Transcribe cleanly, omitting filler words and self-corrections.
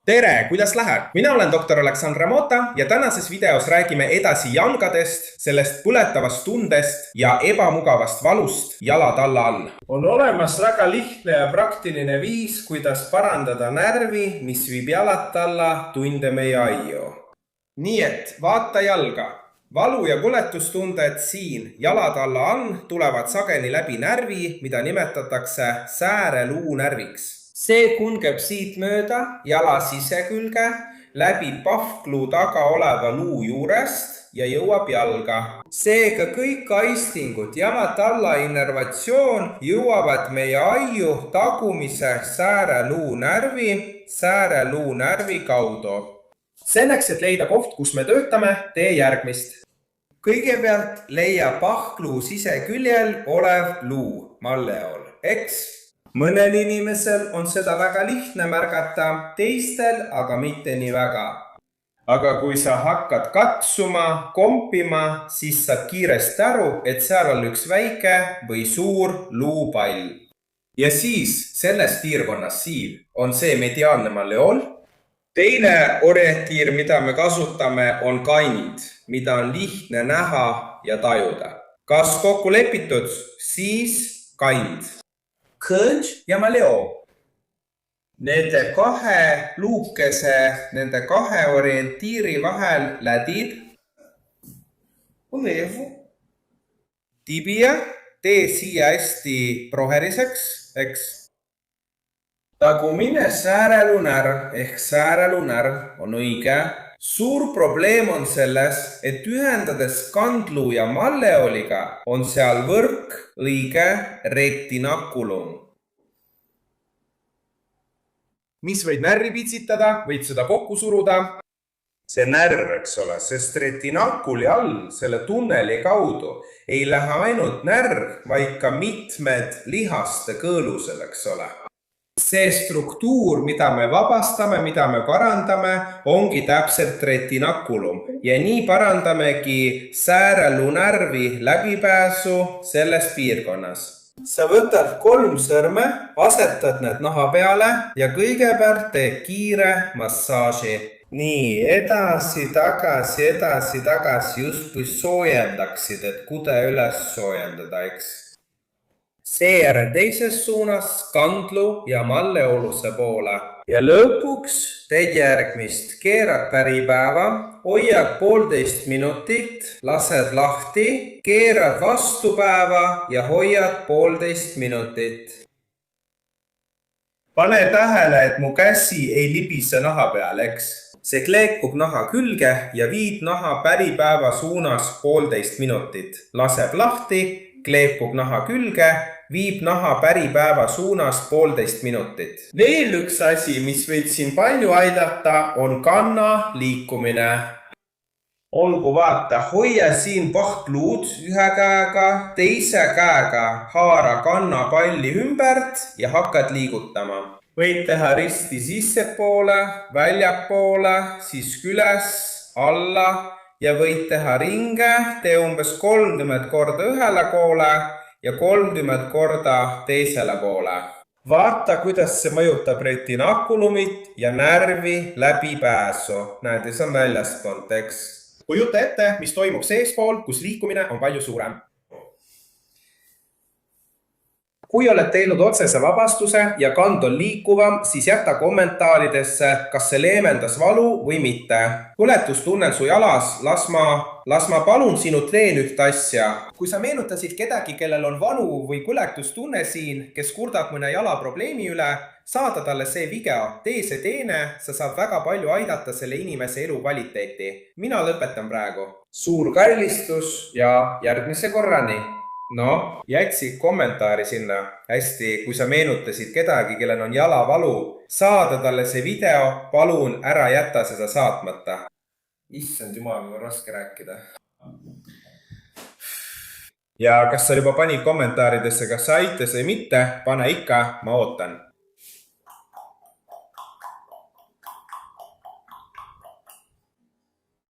Tere, kuidas läheb? Mina olen doktor Aleksandr Mota ja tänases videos räägime edasi jalgadest, sellest põletavast tundest ja ebamugavast valust jalad alla all. On olemas väga lihtne ja praktiline viis, kuidas parandada närvi, mis viib jalad alla tunde meie aiu. Nii et vaata jalga. Valu ja põletustunded siin jalad alla all tulevad sageli läbi närvi, mida nimetatakse sääreluunärviks. See kungeb siit mööda jala sisekülge läbi pahkluu taga oleva luu juurest ja jõuab jalga. Seega kõik aistingud, jalad alla innervatsioon jõuavad meie aiu tagumise sääreluunärvi kaudu. Selleks, et leida koht, kus me töötame, tee järgmist. Kõigepealt leia pahkluu siseküljel olev luu, malleol, eks? Mõnel inimesel on seda väga lihtne märgata, teistel aga mitte nii väga. Aga kui sa hakkad katsuma, kompima, siis saad kiiresti aru, et seal on üks väike või suur luupall. Ja siis selles piirkonnas siin on see mediaalne malleool. Teine orientiir, mida me kasutame, on kind, mida on lihtne näha ja tajuda. Kas kokku lepitud? Siis kind. Kõõnš ja maleo. Nende kahe luukese, nende kahe orientiiri vahel lädid. Olevu. Tibia, tee siia hästi proheliseks, eks? Tagumine säärelunärv ehk säärelunärv on õige. Suur probleem on selles, et ühendades kandluu ja malleoliga on seal võrk õige retinakulum. Mis võid närvi pitsitada, võid seda kokku suruda. See närv, eks ole, sest retinakuli all selle tunneli kaudu ei lähe ainult närv, vaid ka mitmed lihaste kõõlusel, eks ole. See struktuur, mida me vabastame, mida me parandame, ongi täpselt retinakulum ja nii parandamegi säärelunärvi läbipääsu selles piirkonnas. Sa võtad 3 sõrme, asetad need naha peale ja kõigepealt tee kiire massaaži. Nii, edasi, tagasi, justkui soojendaksid, et kude üles soojendada, eks? Seejärel teises suunas kandlu ja malleoluse poole. Ja lõpuks teed järgmist. Keerad päripäeva, hoiad 1,5 minutit, lased lahti, keerad vastupäeva ja hoiad 1,5 minutit. Pane tähele, et mu käsi ei libise naha peal, eks? See kleekub naha külge ja viid naha päripäeva suunas 1,5 minutit. Laseb lahti, kleepub naha külge, viib naha päripäeva suunas 1,5 minutit. Veel üks asi, mis võid siin palju aidata, on kanna liikumine. Olgu vaata, hoia siin pahtluud ühe käega, teise käega haara kanna palli ümbert ja hakkad liigutama. Võid teha risti sissepoole, väljapoole, siis üles, alla ja võid teha ringe, tee umbes 30 korda ühele poole ja 30 korda teisele poole. Vaata, kuidas see mõjutab retinakulumit ja närvi läbipääsu. Näed, see on väljastpoolt, eks? Kujuta ette, mis toimub seespool, kus liikumine on palju suurem. Kui oled teinud otsese vabastuse ja kand on liikuvam, siis jäta kommentaaridesse, kas see leevendas valu või mitte. Põletustunnel su jalas, las ma palun sinult veel üht asja. Kui sa meenutasid kedagi, kellel on valu või põletustunne siin, kes kurdab mõne jalaprobleemi üle, saada talle see video, tee see teene, sa saad väga palju aidata selle inimese elukvaliteeti. Mina lõpetan praegu. Suur kallistus ja järgmise korrani. No, jätsi kommentaari sinna. Hästi, kui sa meenutasid kedagi, kellel on jalavalu, saada talle see video, palun ära jäta seda saatmata. Issand jumal, on raske rääkida. Ja kas sa juba panid kommentaaridesse, kas sa aitas või mitte, pane ikka, ma ootan.